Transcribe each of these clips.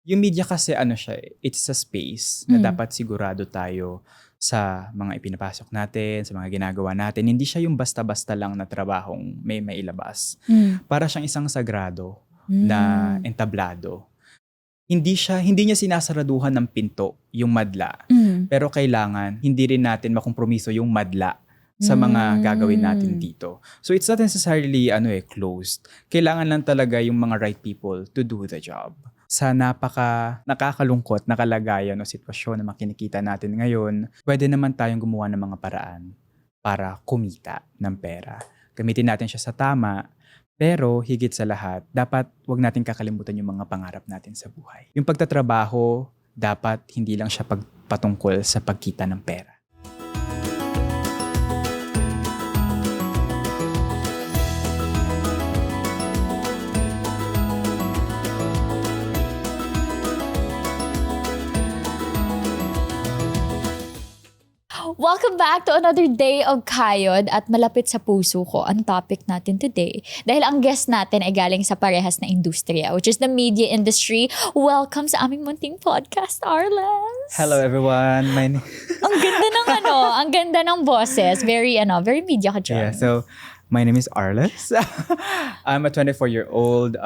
Yung media kasi siya, it's a space na dapat sigurado tayo sa mga ipinapasok natin, sa mga ginagawa natin. Hindi siya yung basta-basta lang na trabahong may mailabas. Para siyang isang sagrado na entablado. Hindi niya sinasaraduhan ng pinto yung madla. Pero kailangan, hindi rin natin makompromiso yung madla sa mga gagawin natin dito. So it's not necessarily closed. Kailangan lang talaga yung mga right people to do the job. Sa nakakalungkot na kalagayan o sitwasyon na makinikita natin ngayon, pwede naman tayong gumawa ng mga paraan para kumita ng pera. Gamitin natin siya sa tama, pero higit sa lahat, dapat wag natin kakalimutan yung mga pangarap natin sa buhay. Yung pagtatrabaho, dapat hindi lang siya patungkol sa pagkita ng pera. Welcome back to another day of Kayod at malapit sa puso ko ang topic natin today. Dahil ang guest natin ay galing sa parehas na industriya, which is the media industry. Welcome sa aming munting podcast, Arles. Hello everyone. Ang ganda ng ang ganda ng boses. Very media ka dyan. Yeah, so my name is Arles. I'm a 24-year-old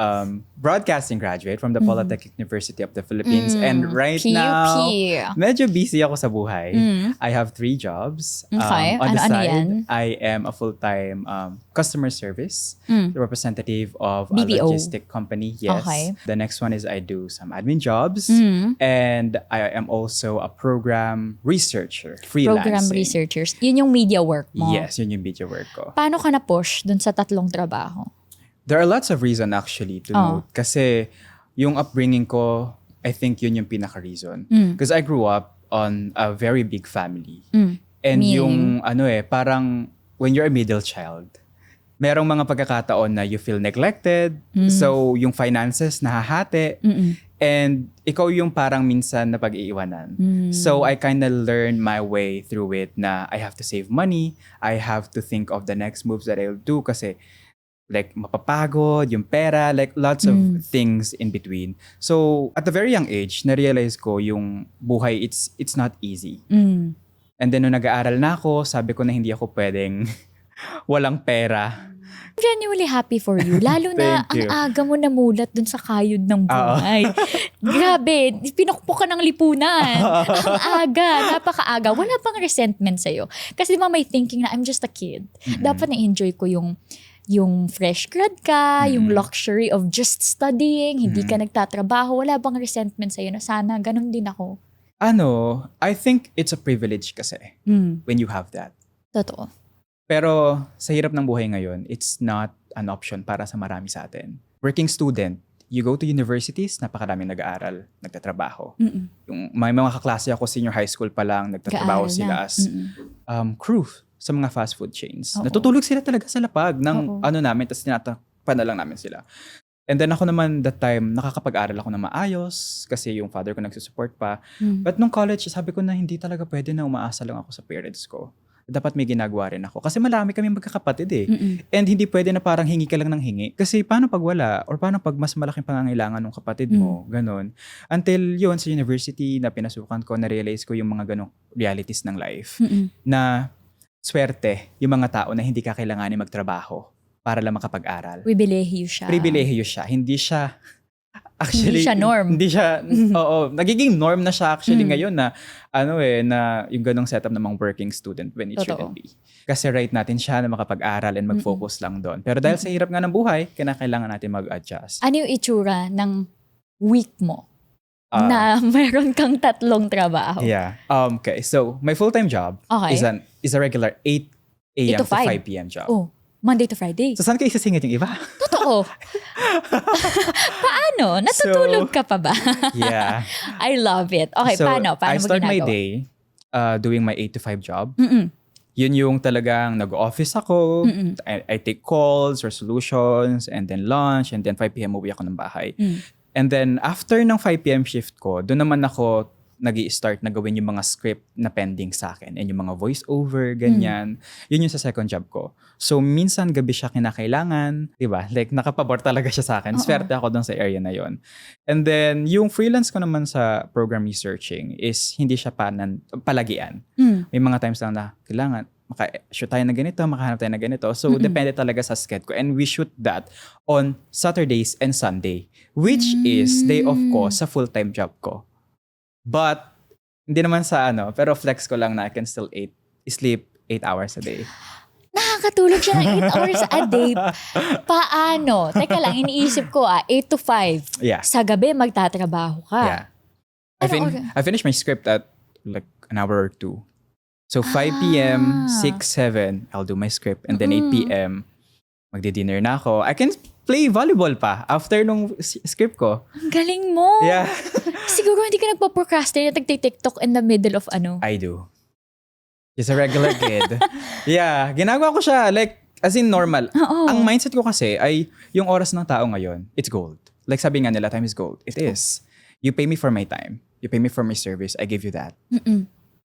broadcasting graduate from the Polytechnic University of the Philippines. And right PUP. now, medyo busy ako sa buhay. I have 3 jobs. Okay. On the Ano side, yan? I am a full-time customer service representative of a BPO. logistic company. Yes. Okay. The next one is I do some admin jobs. And I am also a program researcher, freelancing. Program researchers. Yun yung media work mo. Yes, yun yung video work ko. Paano ka na-push dun sa 3 trabaho? There are lots of reasons actually to note. Kasi yung upbringing ko, I think yun yung pinaka-reason. Because I grew up on a very big family. And yung parang when you're a middle child, merong mga pagkakataon na you feel neglected. So yung finances nahahati. And ikaw yung parang minsan na pag-iiwanan. So I kind of learned my way through it na I have to save money. I have to think of the next moves that I'll do kasi like mapapagod, yung pera, like lots of things in between. So at a very young age, na-realize ko yung buhay, it's not easy. And then nung nag-aaral na ako, sabi ko na hindi ako pwedeng walang pera. Genuinely happy for you. Lalo na ang aga mo namulat dun sa kayod ng buhay. Grabe, pinukpok ka ng lipunan. Ang aga, napakaaga. Wala pang resentment sa'yo. Kasi diba may thinking na I'm just a kid. Dapat na-enjoy ko yung fresh grad ka, yung luxury of just studying, hindi ka nagtatrabaho, wala bang resentment sa'yo na sana ganun din ako? I think it's a privilege kasi when you have that. Totoo. Pero sa hirap ng buhay ngayon, it's not an option para sa marami sa atin. Working student, you go to universities, napakaraming nag-aaral, nagtatrabaho. Yung may mga kaklase ako, senior high school pa lang, nagtatrabaho sila as crew sa mga fast food chains. Natutulog sila talaga sa lapag ng namin, tapos tinatakpan na lang namin sila. And then ako naman that time, nakakapag-aral ako na maayos kasi yung father ko nagsusupport pa. But nung college, sabi ko na hindi talaga pwede na umaasa lang ako sa parents ko. Dapat may ginagawa rin ako. Kasi marami kami magkakapatid eh. And hindi pwede na parang hingi ka lang ng hingi. Kasi paano pag wala? Or paano pag mas malaking pangangailangan ng kapatid mo? Ganon. Until yun, sa university na pinasukan ko, na-realize ko yung mga ganong realities ng life. Na swerte yung mga tao na hindi ka kailanganin magtrabaho para lang makapag-aral. Pribilehiyo siya. Pribilehiyo siya. Hindi siya actually, hindi siya norm. Hindi siya, nagiging norm na siya actually ngayon na, na yung ganong setup ng mga working student when it shouldn't be. Kasi right natin siya na makapag-aral and mag-focus lang doon. Pero dahil sa hirap nga ng buhay, kailangan natin mag-adjust. Ano yung itsura ng week mo na meron kang 3 trabaho? Yeah. Okay. So, my full-time job is a regular 8 a.m. to 5 p.m. job. Oh. Monday to Friday. So, saan kayo isasingit yung iba? Totoo. Paano? Natutulog ka pa ba? Yeah. I love it. Okay, so, paano? I mo start ginagawa? my day doing my 8 to 5 job. Yun yung talagang nag-office ako. I take calls, resolutions, and then lunch, and then 5 p.m. uwi ako ng bahay. And then, after ng 5 p.m. shift ko, doon naman ako nag-i-start na gawin yung mga script na pending sa akin and yung mga voice-over, ganyan. Yun yung sa second job ko. So, minsan gabi siya kinakailangan, di ba? Like, nakapabor talaga siya sa akin. Swerte ako doon sa area na yon. And then, yung freelance ko naman sa program researching is hindi siya palagian. May mga times lang na kailangan, maka-shoot tayo na ganito, makahanap tayo na ganito. So, depende talaga sa schedule ko. And we shoot that on Saturdays and Sunday, which is day off ko sa full-time job ko. But, hindi naman sa pero flex ko lang na I can still sleep 8 hours a day. Nakakatulog siya ng 8 hours a day. Paano? Teka lang, iniisip ko 8 to 5. Yeah. Sa gabi, magtatrabaho ka. Yeah. I finished my script at like an hour or 2. So 5 p.m., 6, 7, I'll do my script. And then 8 p.m., magdi-dinner na ako. I can play volleyball pa after nung script ko. Ang galing mo. Yeah. Siguro hindi ka nagpa-procrastinate at nagtitiktok in the middle of I do. Just a regular kid. Yeah. Ginagawa ko siya like as in normal. Ang mindset ko kasi ay yung oras ng tao ngayon, it's gold. Like sabi nga nila, time is gold. It is. You pay me for my time. You pay me for my service. I give you that.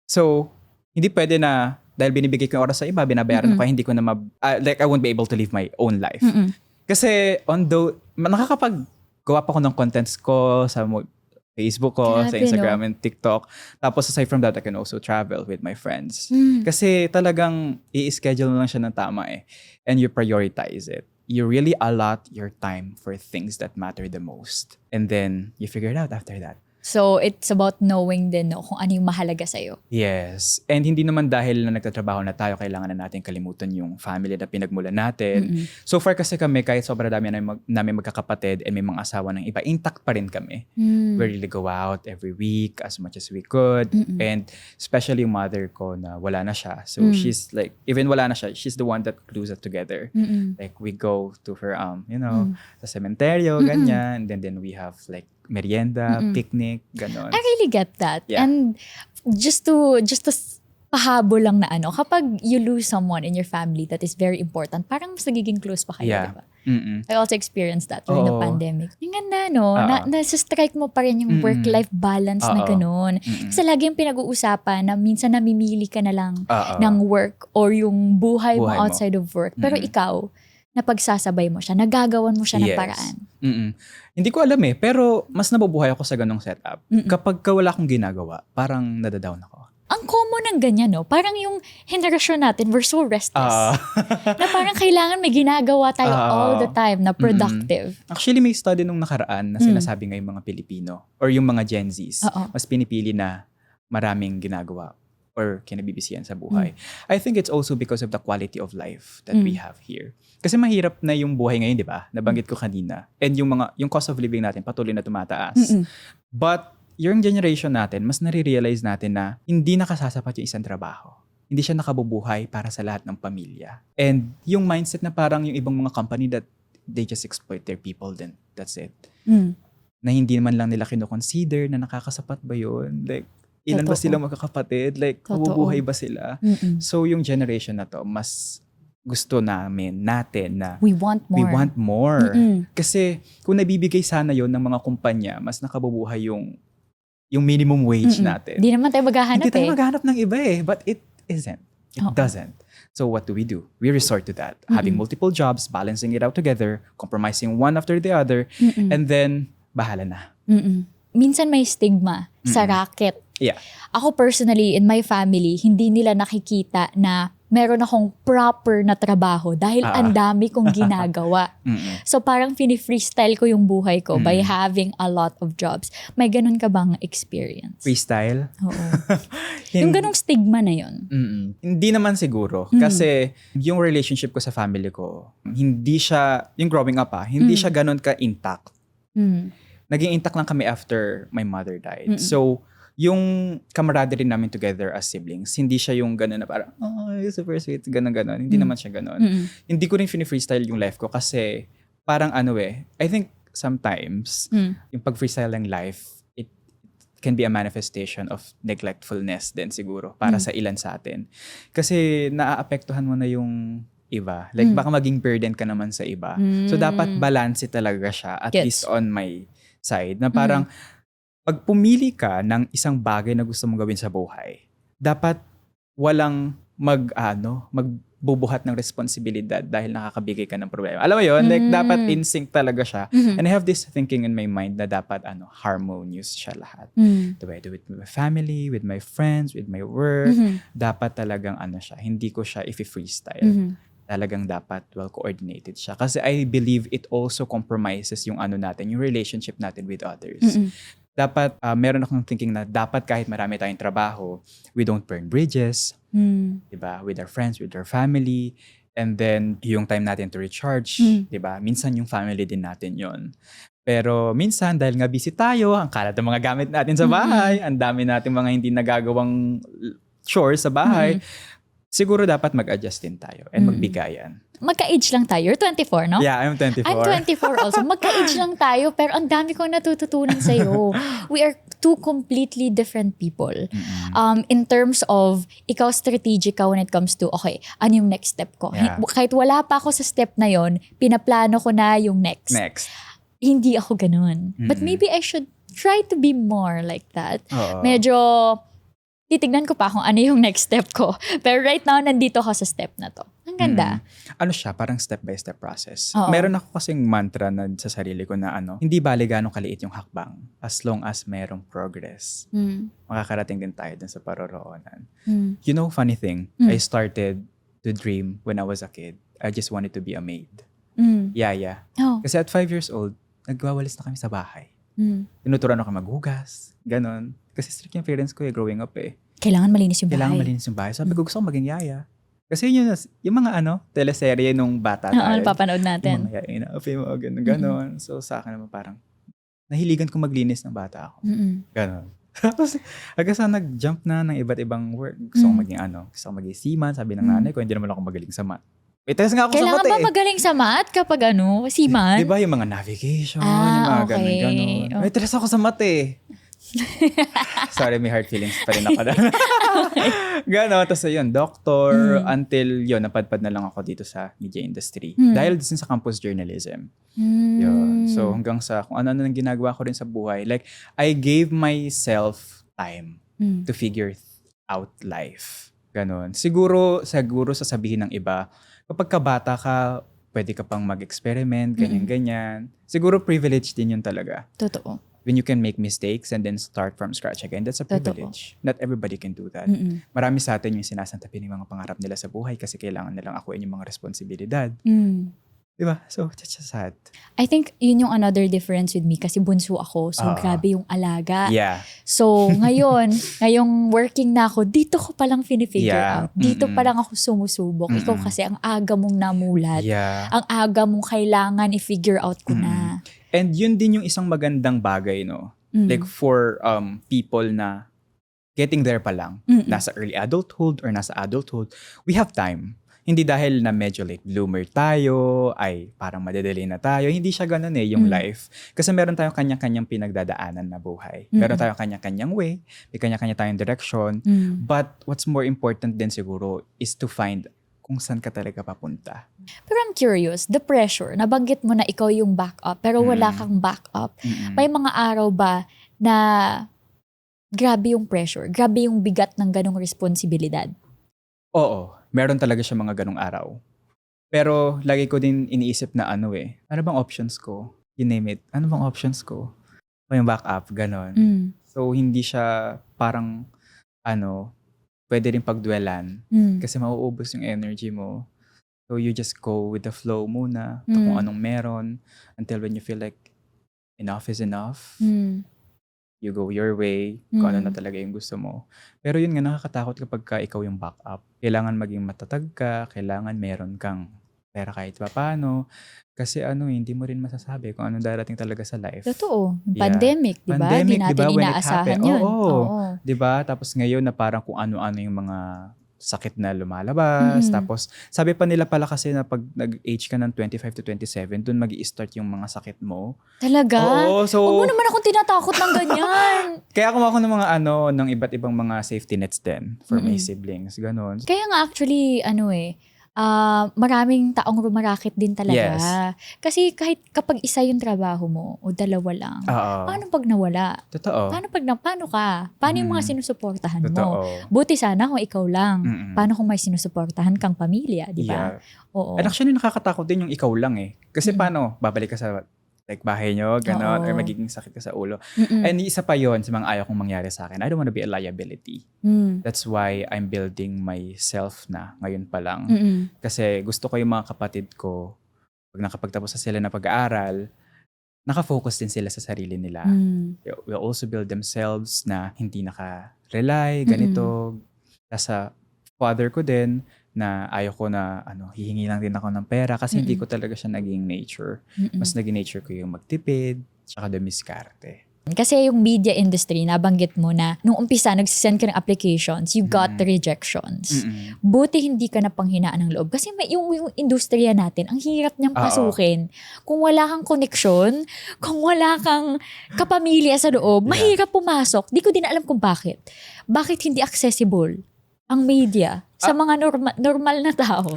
So, hindi pwede na dahil binibigay ko yung oras sa iba, binabayaran ko, hindi ko na like I won't be able to live my own life. Kasi nakakapaggawa pa ko ng contents ko sa Facebook ko, sa Instagram and TikTok. Tapos aside from that, I can also travel with my friends. Kasi talagang i-schedule lang siya ng tama and you prioritize it. You really allot your time for things that matter the most. And then you figure it out after that. So, it's about knowing din kung ano yung mahalaga sa'yo. Yes. And hindi naman dahil na nagtatrabaho na tayo, kailangan na natin kalimutan yung family na pinagmulan natin. So far kasi kami, kahit sobrang dami namin magkakapatid and may mga asawa ng iba, intact pa rin kami. We really go out every week as much as we could. And especially yung mother ko na wala na siya. So she's like, even wala na siya, she's the one that glues it together. Like we go to her, sa cementerio, ganyan. And then we have like merienda, picnic, ganon. I really get that. Yeah. And just to pahabol lang na kapag you lose someone in your family that is very important, parang mas nagiging close pa kayo, diba? I also experienced that during the pandemic. Yung ganda, nasa-strike mo pa rin yung work-life balance na ganon. Kasi lagi yung pinag-uusapan na minsan namimili ka na lang ng work or yung buhay mo outside of work. Pero ikaw, napagsasabay mo siya, nagagawan mo siya ng paraan. Hindi ko alam pero mas nabubuhay ako sa ganong setup. Kapag wala akong ginagawa, parang nadadown ako. Ang common ng ganyan, parang yung henerasyon natin, we're so restless. Na parang kailangan may ginagawa tayo all the time na productive. Actually, may study nung nakaraan na sinasabi nga yung mga Pilipino or yung mga Gen Zs, mas pinipili na maraming ginagawa or kinabibisihan sa buhay. I think it's also because of the quality of life that we have here. Kasi mahirap na yung buhay ngayon, di ba? Nabanggit ko kanina. And yung cost of living natin patuloy na tumataas. But yung generation natin, mas nare-realize natin na hindi nakasasapat yung isang trabaho. Hindi siya nakabubuhay para sa lahat ng pamilya. And yung mindset na parang yung ibang mga company that they just exploit their people, then that's it. Na hindi man lang nila kino-consider na nakakasapat ba yun? Like, ilan ba silang magkakapatid? Like, mabubuhay ba sila? So, yung generation na to, mas gusto natin na we want more. Kasi kung nabibigay sana yon ng mga kumpanya, mas nakabubuhay yung minimum wage natin. Hindi naman tayo maghahanap Hindi tayo maghahanap ng iba But it isn't. It doesn't. So what do? We resort to that. Having multiple jobs, balancing it out together, compromising one after the other, and then bahala na. Minsan may stigma sa racket. Yeah. Ako personally, in my family, hindi nila nakikita na meron akong proper na trabaho dahil ang dami kong ginagawa. So parang fini-freestyle ko yung buhay ko by having a lot of jobs. May ganun ka bang experience? Freestyle? Oo. Yung ganung stigma na yun. Hindi naman siguro. Kasi yung relationship ko sa family ko, hindi siya, yung growing up hindi siya ganun ka-intact. Naging intact lang kami after my mother died. So, yung camaraderie namin together as siblings, hindi siya yung gano'n na parang, super sweet, gano'n. Hindi naman siya gano'n. Hindi ko rin fini-freestyle yung life ko kasi parang I think sometimes, yung pag-freestyle ng life, it can be a manifestation of neglectfulness din siguro para sa ilan sa atin. Kasi naaapektuhan mo na yung iba. Like baka maging burden ka naman sa iba. So dapat balance talaga siya, at least on my side, na parang pag pumili ka ng isang bagay na gusto mong gawin sa buhay, dapat walang magbubuhat ng responsibilidad dahil nakakabigay ka ng problema. Alam mo yun? Like, dapat in sync talaga siya. And I have this thinking in my mind na dapat harmonious siya lahat. The way I do it with my family, with my friends, with my work. Dapat talagang siya. Hindi ko siya freestyle. Talagang dapat well-coordinated siya. Kasi I believe it also compromises yung natin, yung relationship natin with others. Dapat, meron akong thinking na dapat kahit marami tayong trabaho, we don't burn bridges, diba? With our friends, with our family, and then yung time natin to recharge, diba? Minsan yung family din natin yon. Pero minsan, dahil nga busy tayo, ang kalat ng mga gamit natin sa bahay, ang dami natin mga hindi nagagawang chores sa bahay, siguro dapat mag-adjust din tayo and magbigayan. Magka-age lang tayo. You're 24, no? Yeah, I'm 24. I'm 24 also. Magka-age lang tayo, pero ang dami kong natututunan sa'yo. We are two completely different people. In terms of, ikaw strategic ka when it comes to, okay, ano yung next step ko? Yeah. Kahit wala pa ako sa step na yon, pinaplano ko na yung next. Hindi ako ganun. But maybe I should try to be more like that. Medyo titignan ko pa kung ano yung next step ko. Pero right now, nandito ako sa step na to. Ang ganda. Ano siya, parang step-by-step process. Meron ako kasing mantra na sa sarili ko na hindi bale ganong kaliit yung hakbang as long as merong progress. Makakarating din tayo dun sa paroroonan. You know, funny thing, I started to dream when I was a kid. I just wanted to be a maid. Yaya. Kasi at 5 years old, nagwawalis na kami sa bahay. Tinuturuan ako maghugas, ganon. Kasi strict yung parents ko growing up Kailangan malinis yung bahay. Kailangan malinis yung bahay. Sabi ko, gusto ko maging yaya. Kasi yun yung mga teleserye nung bata tayo. Napapanood natin. Yung mga yaya na, ganon. So sa akin naman parang, nahiligan ko maglinis ng bata ako. Ganon. Tapos, hanggang sa nag-jump na ng iba't ibang work. Gusto ko maging gusto ko maging seaman. Sabi ng nanay ko, hindi naman ako magaling sa math. Test nga ako kailangan sa math ba magaling sa math kapag seaman? Diba yung mga navigation, yung mga ganon. May test ako sa math Sorry, may hard feelings pa rin ako na. Gano'n. Tapos yun, doctor, until yun, napadpad na lang ako dito sa media industry. Dahil din sa campus journalism. Yun. So hanggang sa kung ano nang ginagawa ko rin sa buhay. Like, I gave myself time to figure out life. Gano'n. Siguro sasabihin ng iba, kapag kabata ka, pwede ka pang mag-experiment, ganyan-ganyan. Siguro privilege din yun talaga. Totoo. When you can make mistakes and then start from scratch again, that's a privilege. Not everybody can do that. Marami sa atin yung sinasantabi ng mga pangarap nila sa buhay kasi kailangan nilang akuin yung mga responsibilidad. Diba? So, that's just sad. I think yun yung another difference with me kasi bunso ako. So, grabe yung alaga. Yeah. So, ngayong working na ako, dito ko palang finifigure out. Dito palang ako sumusubok. Ikaw kasi ang aga mong namulat. Ang aga mong kailangan i-figure out ko na. And yun din yung isang magandang bagay, no? Like for people na getting there pa lang, nasa early adulthood or nasa adulthood, we have time. Hindi dahil na medyo late bloomer tayo, ay parang madedelay na tayo. Hindi siya ganun yung life. Kasi meron tayong kanya-kanyang pinagdadaanan na buhay. Meron tayong kanya-kanyang way, may kanya-kanya tayong direction. But what's more important din siguro is to find kung saan ka talaga papunta. Pero I'm curious, the pressure, nabanggit mo na ikaw yung backup, pero wala kang backup. May mga araw ba na grabe yung pressure, grabe yung bigat ng ganong responsibilidad? Oo, meron talaga siya mga ganong araw. Pero lagi ko din iniisip na ano bang options ko? You name it. Ano bang options ko? O yung backup, ganon. So hindi siya parang pwede rin pagduelan kasi mauubos yung energy mo. So you just go with the flow muna kung anong meron until when you feel like enough is enough. You go your way kung ano na talaga yung gusto mo. Pero yun nga, nakakatakot kapag ikaw yung backup. Kailangan maging matatag ka, kailangan meron kang pera kahit pa paano. Kasi hindi mo rin masasabi kung anong darating talaga sa life. Totoo. Pandemic, di ba? Di natin inaasahan yun. Oo. Di ba? Tapos ngayon na parang kung ano-ano yung mga sakit na lumalabas. Tapos sabi pa nila pala kasi na pag nag-age ka ng 25 to 27, dun mag-i-start yung mga sakit mo. Talaga? Oo. So, huwag mo naman akong tinatakot ng ganyan. Kaya kumuha ko ng mga ng iba't ibang mga safety nets din for my siblings. Ganon. Kaya nga actually, maraming taong rumarakit din talaga. Yes. Kasi kahit kapag isa yung trabaho mo o dalawa lang, Oo. paano pag nawala? Totoo. Paano ka? Paano yung mga sinusuportahan mo? Totoo. Buti sana kung ikaw lang. Mm-mm. Paano kung may sinusuportahan kang pamilya, di ba? Yeah. Oo. And actually, nakakatakot din yung ikaw lang eh. Kasi paano? Babalik ka sa bahay nyo, gano'n, Oo. or magiging sakit ka sa ulo. Mm-mm. And isa pa yon sa mga ayaw kong mangyari sa akin. I don't want to be a liability. That's why I'm building myself na ngayon pa lang. Kasi gusto ko yung mga kapatid ko, pag nakapagtapos na sila ng pag-aaral, nakafocus din sila sa sarili nila. Will also build themselves na hindi naka-rely, ganito. Sa father ko din, na ayaw ko na hihingi lang din ako ng pera kasi hindi ko talaga siya naging nature. Mas naging nature ko yung magtipid, tsaka dumiskarte. Kasi yung media industry, nabanggit mo na nung umpisa, nagsisend ka ng applications, you got rejections. Buti hindi ka na panghinaan ng loob. Kasi yung industriya natin, ang hirap niyang pasukin. Kung wala kang koneksyon, kung wala kang kapamilya sa loob, mahirap pumasok. Di ko din alam kung bakit. Bakit hindi accessible ang media sa mga normal na tao?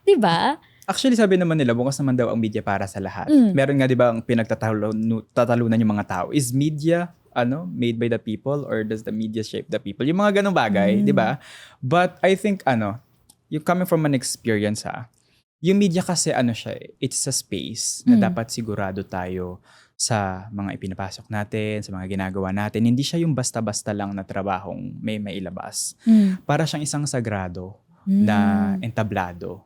Diba? Actually, sabi naman nila, bukas naman daw ang media para sa lahat. Meron nga, di ba, ang pinagtatalunan yung mga tao. Is media, made by the people, or does the media shape the people? Yung mga ganong bagay, di ba? But I think, you coming from an experience, yung media kasi, siya, it's a space na dapat sigurado tayo sa mga ipinapasok natin, sa mga ginagawa natin. Hindi siya yung basta-basta lang na trabahong may mailabas. Para siyang isang sagrado na entablado.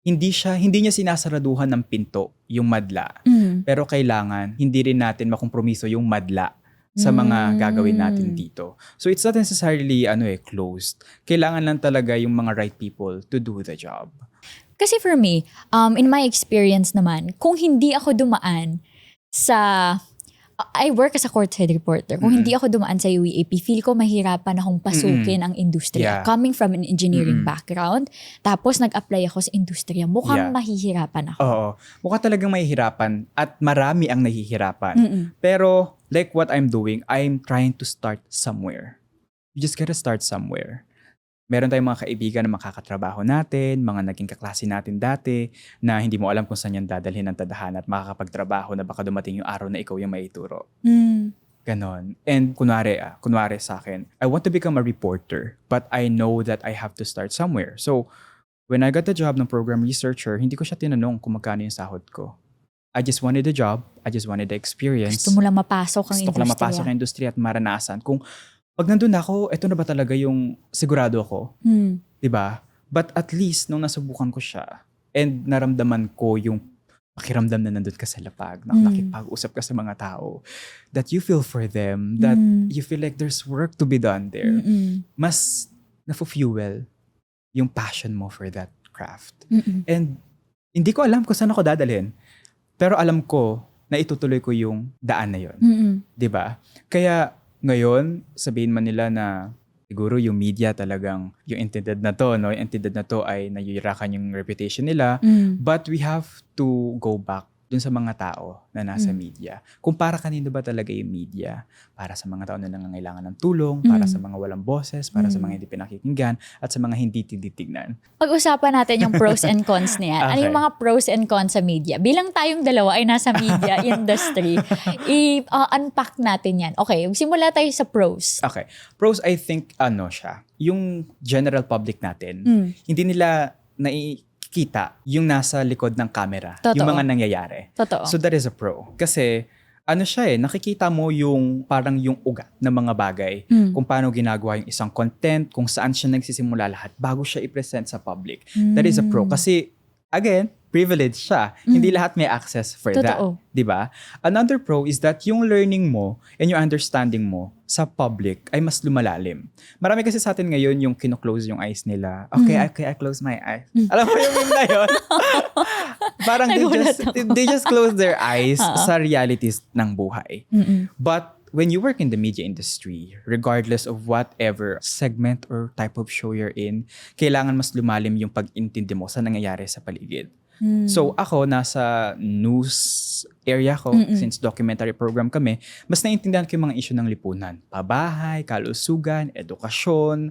Hindi niya sinasaraduhan ng pinto yung madla. Pero kailangan, hindi rin natin makompromiso yung madla sa mga gagawin natin dito. So it's not necessarily closed. Kailangan lang talaga yung mga right people to do the job. Kasi for me, in my experience naman, kung hindi ako dumaan sa... I work as a courtside reporter. Kung hindi ako dumaan sa UAP, feel ko mahirapan akong pasukin ang industriya. Yeah. Coming from an engineering background, tapos nag-apply ako sa industriya, mukhang mahihirapan ako. Oo. Mukha talagang mahihirapan at marami ang nahihirapan. Pero like what I'm doing, I'm trying to start somewhere. You just gotta start somewhere. Meron tayong mga kaibigan na makakatrabaho natin, mga naging kaklase natin dati, na hindi mo alam kung saan yan dadalhin ang tadhana at makakapagtrabaho na baka dumating yung araw na ikaw yung maituro. Ganon. And kunwari sa akin, I want to become a reporter, but I know that I have to start somewhere. So, when I got the job ng program researcher, hindi ko siya tinanong kung magkano yung sahod ko. I just wanted the job, I just wanted the experience. Gusto mo lang mapasok ang Gusto ko lang mapasok ang industriya at maranasan. Kung pag nandun ako, eto na ba talaga yung sigurado ako? Diba? But at least, nung nasubukan ko siya, and naramdaman ko yung pakiramdam na nandun ka sa lapag, nakipag-usap ka sa mga tao, that you feel for them, that you feel like there's work to be done there. Mas na-fuel yung passion mo for that craft. And hindi ko alam kung saan ako dadalhin. Pero alam ko na itutuloy ko yung daan na yun. Diba? Kaya, ngayon, sabihin man nila na siguro yung media talagang yung entidad na to, no? Yung entidad na to ay nayuyirakan yung reputation nila. But we have to go back dun sa mga tao na nasa media. Kung para kanino ba talaga yung media? Para sa mga tao na nangangailangan ng tulong, para sa mga walang boses, para sa mga hindi pinakikinggan, at sa mga hindi tinitignan. Pag-usapan natin yung pros and cons niyan. Okay. Ano yung mga pros and cons sa media? Bilang tayong dalawa ay nasa media industry, i-unpack natin yan. Okay, simula tayo sa pros. Okay. Pros, I think, siya, yung general public natin, hindi nila kita yung nasa likod ng camera, Totoo. yung mga nangyayari. Totoo. So that is a pro. Kasi siya nakikita mo yung parang yung ugat ng mga bagay, kung paano ginagawa yung isang content, kung saan siya nagsisimula lahat bago siya i-present sa public. That is a pro. Kasi again, privilege siya. Hindi lahat may access for Totoo. that. Diba? Another pro is that yung learning mo and yung understanding mo sa public ay mas lumalalim. Marami kasi sa atin ngayon yung kino-close yung eyes nila. Okay, I close my eyes. Alam mo yung meme na yun? Parang they just close their eyes sa realities ng buhay. But when you work in the media industry, regardless of whatever segment or type of show you're in, kailangan mas lumalim yung pag-intindi mo sa nangyayari sa paligid. So ako, nasa news area ko, since documentary program kami, mas naintindihan ko yung mga issue ng lipunan. Pabahay, kalusugan, edukasyon.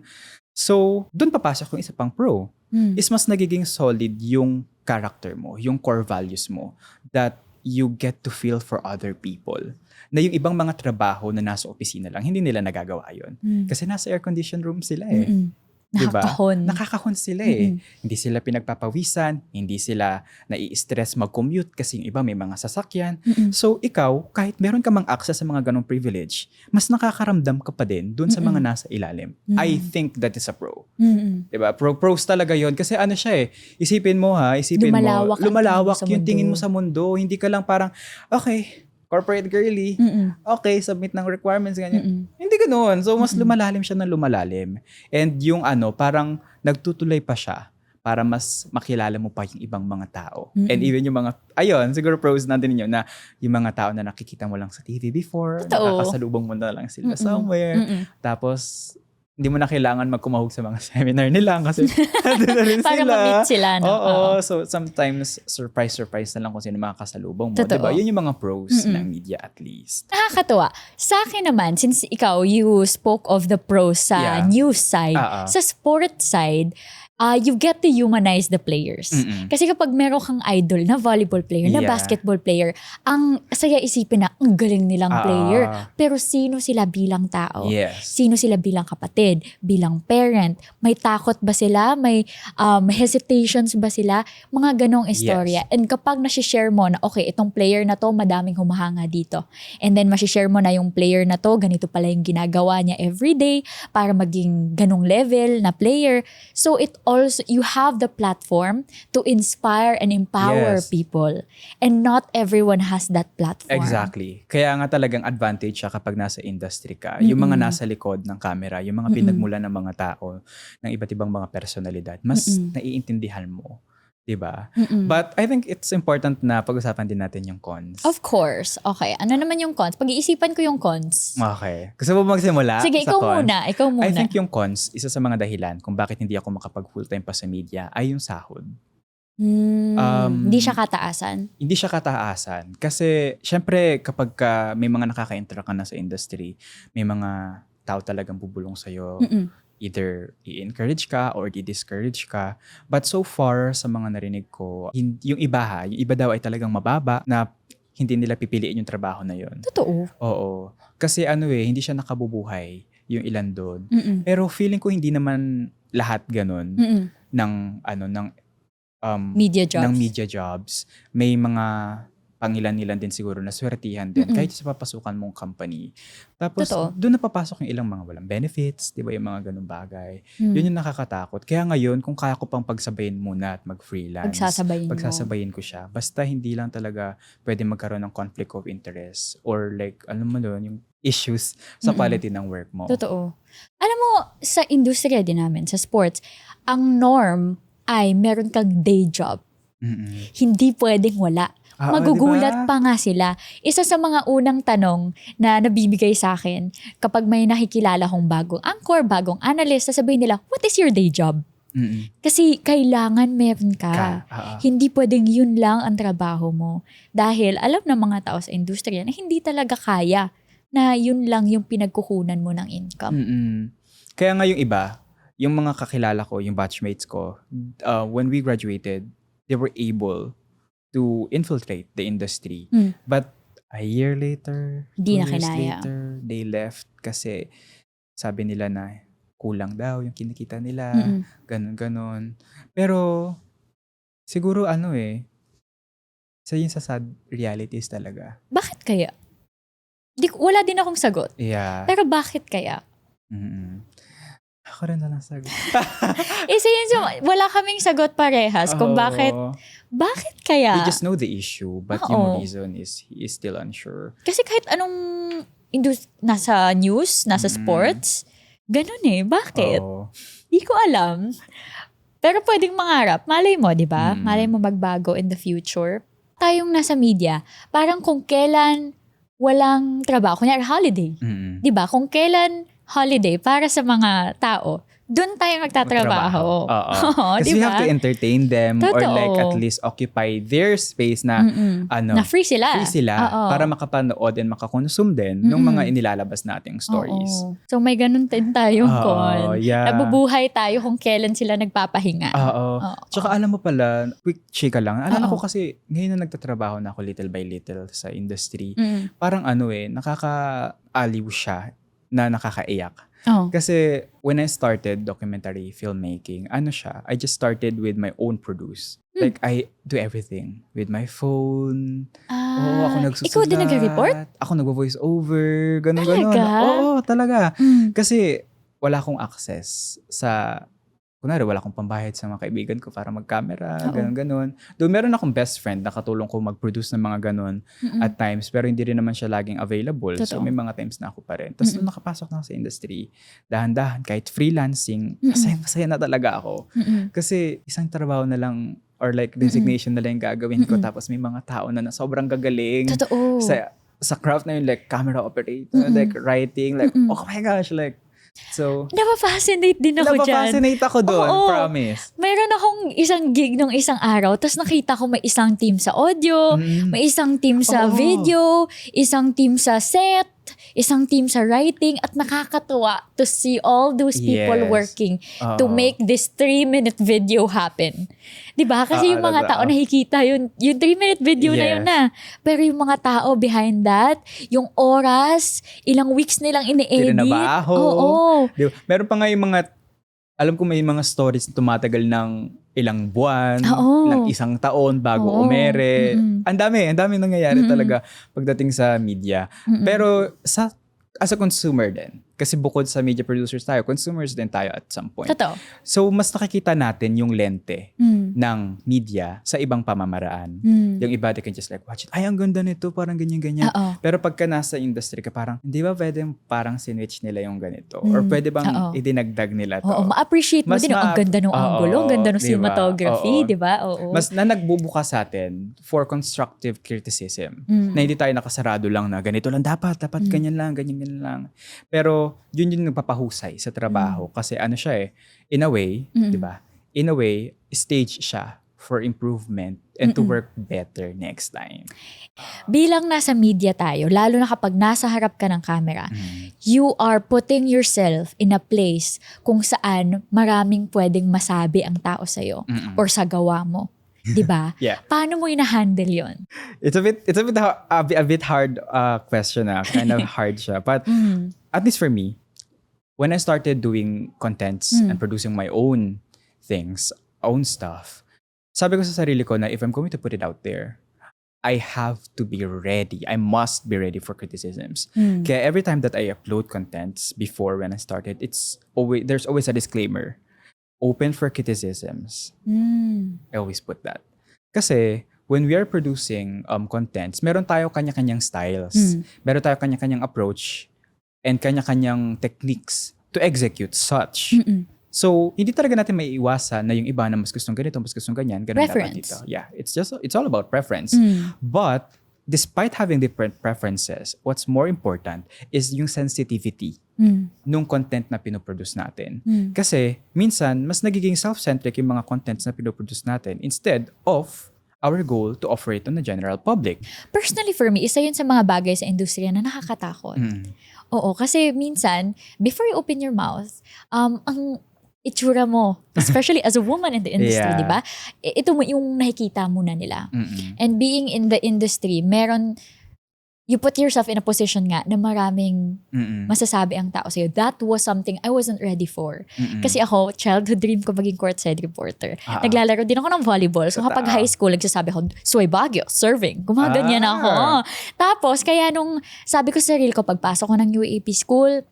So, doon papasok yung isa pang pro. is mas nagiging solid yung character mo, yung core values mo, that you get to feel for other people. Na yung ibang mga trabaho na nasa opisina lang, hindi nila nagagawa yun. Kasi nasa air-conditioned room sila eh. Diba? Nakakahon sila eh. Hindi sila pinagpapawisan, hindi sila nai-stress mag-commute kasi yung iba may mga sasakyan. So ikaw, kahit meron ka mang access sa mga ganong privilege, mas nakakaramdam ka pa din dun sa mga nasa ilalim. I think that is a pro. Diba? Pros talaga yon kasi ano siya eh. Isipin mo, lumalawak yung tingin mo sa mundo. Hindi ka lang parang, okay, corporate girly, okay, submit ng requirements, ganyan. Hindi ganoon. So, mas lumalalim siya ng lumalalim. And yung parang nagtutuloy pa siya para mas makilala mo pa yung ibang mga tao. And even yung mga, siguro pros natin yun, na yung mga tao na nakikita mo lang sa TV before, nakakasalubong mo na lang sila somewhere. Tapos, hindi mo na kailangan magkumahog sa mga seminar nila kasi nandun na rin sila. Para ma-meet sila. No? Oo. So, sometimes, surprise na lang kung sino makakasalubong mo. Diba? Yun yung mga pros ng media at least. Nakakatuwa. Sa akin naman, since ikaw, you spoke of the pros sa news side, sa sport side, you get to humanize the players. Kasi kapag meron kang idol na volleyball player, na basketball player, ang saya isipin na ang galing nilang player. Pero sino sila bilang tao? Sino sila bilang kapatid? Bilang parent? May takot ba sila? May hesitations ba sila? Mga ganong istorya. And kapag nasi-share mo na, okay, itong player na to, madaming humahanga dito. And then masi-share mo na yung player na to, ganito pala yung ginagawa niya everyday para maging ganong level na player. So it also, you have the platform to inspire and empower people. And not everyone has that platform. Exactly. Kaya nga talagang advantage siya kapag nasa industry ka. Yung mga nasa likod ng camera, yung mga pinagmulan ng mga tao, ng iba't ibang mga personalidad, mas naiintindihan mo. Diba? But I think it's important na pag-usapan din natin yung cons. Of course. Okay. Ano naman yung cons? Pag-iisipan ko yung cons. Okay. Gusto mo magsimula? Sige, sa cons? Ikaw muna. I think yung cons, isa sa mga dahilan kung bakit hindi ako makapag full-time pa sa media ay yung sahod. Hindi siya kataasan? Hindi siya kataasan. Kasi, syempre, kapag may mga nakaka-interact ka na sa industry, may mga tao talagang bubulong sa'yo. Either i-encourage ka or i-discourage ka. But so far, sa mga narinig ko, yung iba daw ay talagang mababa na hindi nila pipiliin yung trabaho na yun. Totoo? Oo. Kasi hindi siya nakabubuhay yung ilan doon. Pero feeling ko hindi naman lahat ganun ng media jobs. Ng media jobs. May mga pangilan-ilan din siguro na swertihan din kahit sa papasukan mong company. Tapos doon napapasok yung ilang mga walang benefits, 'di ba, yung mga ganung bagay. Yun yung nakakatakot. Kaya ngayon kung kaya ko pang pagsabayin muna at mag-freelance, pagsasabayin ko siya. Basta hindi lang talaga pwede magkaroon ng conflict of interest or like alam mo doon yung issues sa quality ng work mo. Totoo. Alam mo, sa industriya din namin, sa sports, ang norm ay meron kang day job. Hindi pwedeng wala. Magugulat pa nga sila. Isa sa mga unang tanong na nabibigay sa akin kapag may nakikilala kong bagong anchor, bagong analyst, sasabihin nila, what is your day job? Kasi kailangan meron ka. Hindi pwedeng yun lang ang trabaho mo. Dahil alam ng mga tao sa industriya na hindi talaga kaya na yun lang yung pinagkukunan mo ng income. Kaya nga yung iba, yung mga kakilala ko, yung batchmates ko, when we graduated, they were able to infiltrate the industry. But a year later, 2 years later, they left kasi sabi nila na kulang daw yung kinikita nila, ganun. Pero siguro isa yun sa sad realities talaga. Bakit kaya? Wala din akong sagot. Yeah. Pero bakit kaya? Ako rin na lang sagot. Isa yun, wala kaming sagot parehas kung bakit kaya? We just know the issue, but yung reason is he is still unsure. Kasi kahit anong nasa news, nasa sports, ganun Bakit? Di ko alam. Pero pwedeng mangarap. Malay mo, di ba? Malay mo magbago in the future. Tayong nasa media, parang kung kailan walang trabaho, kunyari holiday. Di ba? Kung kailan holiday para sa mga tao, doon tayo magtatrabaho. Oo. Kasi we have to entertain them or like at least occupy their space na na free sila. Para makapanood and makakonsume din ng mga inilalabas nating stories. Oo. So may ganun din tayong con. Yeah. Nabubuhay tayo kung kailan sila nagpapahinga. Tsaka alam mo pala, quick chika lang. Alam ko kasi ngayon na nagtatrabaho na ako little by little sa industry. Parang nakaka-aliw siya na nakakaiyak. Kasi when I started documentary filmmaking, I just started with my own produce. Like I do everything with my phone. Ako nagsusulat. Ikaw din nag-report? Ako nag-voice over, ganun. Talaga. Kasi wala akong access sa kunwari, wala akong pambayad sa mga kaibigan ko para mag-camera, ganun. Doon meron akong best friend na katulong ko mag-produce ng mga ganun at times, pero hindi rin naman siya laging available. Totoo. So may mga times na ako pa rin. Tapos nung nakapasok na ako sa industry, dahan-dahan, kahit freelancing, masaya na talaga ako. Kasi isang trabaho na lang or like designation na lang yung gagawin ko, tapos may mga tao na sobrang gagaling. Totoo. Sa craft na yun, like camera operator, like writing, like oh my gosh, like so, napafascinate din ako dyan. Napafascinate ako doon, promise. Mayroon akong isang gig nung isang araw, tapos nakita ko may isang team sa audio, may isang team sa video, isang team sa set, isang team sa writing, at nakakatuwa to see all those people working to make this 3-minute video happen. Diba? Kasi yung mga tao nakikita yung 3-minute video na yun na. Pero yung mga tao behind that, yung oras, ilang weeks nilang ini-edit. Tinabaho. Oo. Diba? Meron pa nga yung mga, alam ko may mga stories na tumatagal ng ilang buwan, ng isang taon bago umere. Ang dami nangyayari talaga pagdating sa media. Pero as a consumer din, kasi bukod sa media producers tayo, consumers din tayo at some point. Totoo. So, mas nakikita natin yung lente ng media sa ibang pamamaraan. Yung iba, they can just like, watch it. Ay, ang ganda nito, parang ganyan-ganyan. Pero pagka nasa industry ka, parang, hindi ba pwedeng parang sinwitch nila yung ganito? Or pwede bang idinagdag nila to? Ma-appreciate mo din ang ganda ng angulo, ang ganda ng cinematography, di ba? Mas na nagbubukas sa atin for constructive criticism. Na hindi tayo nakasarado lang na ganito lang dapat ganyan lang. Pero yun yung nagpapahusay sa trabaho kasi in a way, 'di ba? In a way, stage siya for improvement and to work better next time. Bilang nasa media tayo, lalo na kapag nasa harap ka ng camera, you are putting yourself in a place kung saan maraming pwedeng masabi ang tao sa'yo or sa gawa mo. Diba? Yeah. Paano mo ina-handle yon? It's a bit hard question kind of hard siya. But at least for me, when I started doing contents and producing my own things, own stuff, sabi ko sa sarili ko na if I'm going to put it out there, I have to be ready. I must be ready for criticisms. Kaya every time that I upload contents before when I started, there's always a disclaimer. Open for criticisms. I always put that. Kasi when we are producing contents, meron tayo kanya-kanyang styles. Meron tayo kanya-kanyang approach and kanya-kanyang techniques to execute such. So, hindi talaga natin may iwasan na yung iba na mas gustong ganito, mas gustong ganyan. Ganun dapat dito. Yeah, it's all about preference. But despite having different preferences, what's more important is yung sensitivity nung content na pinoproduce natin. Kasi minsan, mas nagiging self-centric yung mga contents na pinoproduce natin instead of our goal to offer it on the general public. Personally for me, isa yun sa mga bagay sa industriya na nakakatakot. Oo, kasi minsan, before you open your mouth, ang itsura mo, especially as a woman in the industry, di ba? Ito mo yung nakikita muna nila. And being in the industry, you put yourself in a position nga na maraming masasabi ang tao sa'yo. That was something I wasn't ready for. Kasi ako, childhood dream ko maging courtside reporter. Naglalaro din ako ng volleyball. So kapag high school, nagsasabi ako, Soy Baguio, serving. Gumaganyan ako. Tapos, kaya nung sabi ko sa sarili ko, pagpasok ko ng UAP school,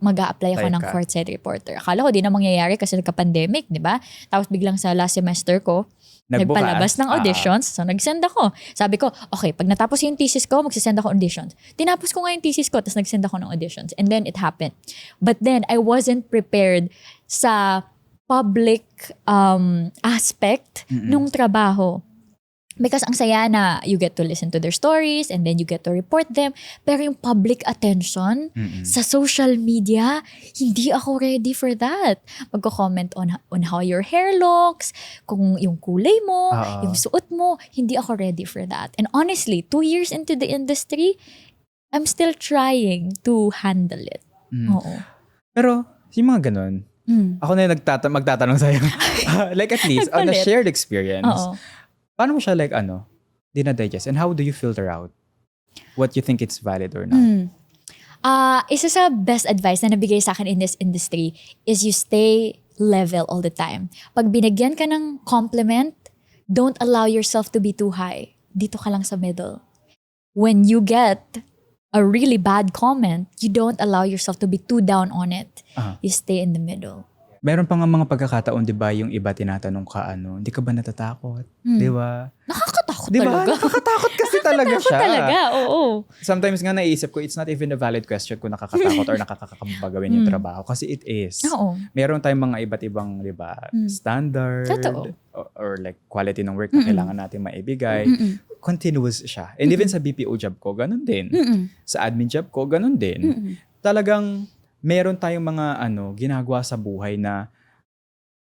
mag-a-apply ako ng courtside reporter. Akala ko di na mangyayari kasi nagka-pandemic, di ba? Tapos biglang sa last semester ko, nagpalabas ng auditions. So, nag-send ako. Sabi ko, okay, pag natapos yung thesis ko, magsisend ako auditions. Tinapos ko nga yung thesis ko, tapos nag-send ako ng auditions. And then, it happened. But then, I wasn't prepared sa public aspect nung trabaho. Because ang saya na you get to listen to their stories and then you get to report them. Pero yung public attention sa social media, hindi ako ready for that. Magko-comment on how your hair looks, kung yung kulay mo, yung suot mo, hindi ako ready for that. And honestly, 2 years into the industry, I'm still trying to handle it. Oo. Pero, yung mga ganun, ako na yung magtatanong sa'yo. Like at least, on a shared experience, paano mo siya dinadigest? And how do you filter out what you think it's valid or not? Isa sa best advice na nabigay sa akin in this industry is you stay level all the time. Pag binigyan ka ng compliment, don't allow yourself to be too high. Dito ka lang sa middle. When you get a really bad comment, you don't allow yourself to be too down on it. You stay in the middle. Meron pa nga mga pagkakataon, di ba, yung iba tinatanong ka, hindi ka ba natatakot? Di ba? Nakakatakot diba? talaga. Nakakatakot kasi talaga siya. Talaga, oo. Sometimes nga naisip ko, it's not even a valid question kung nakakatakot or nakakakaba gawin yung trabaho. Kasi it is. Oo. Meron tayong mga iba't ibang, di ba, standard. Totoo. Or like quality ng work na kailangan natin maibigay. Continuous siya. And even sa BPO job ko, ganun din. Sa admin job ko, ganun din. Talagang meron tayong mga ginagawa sa buhay na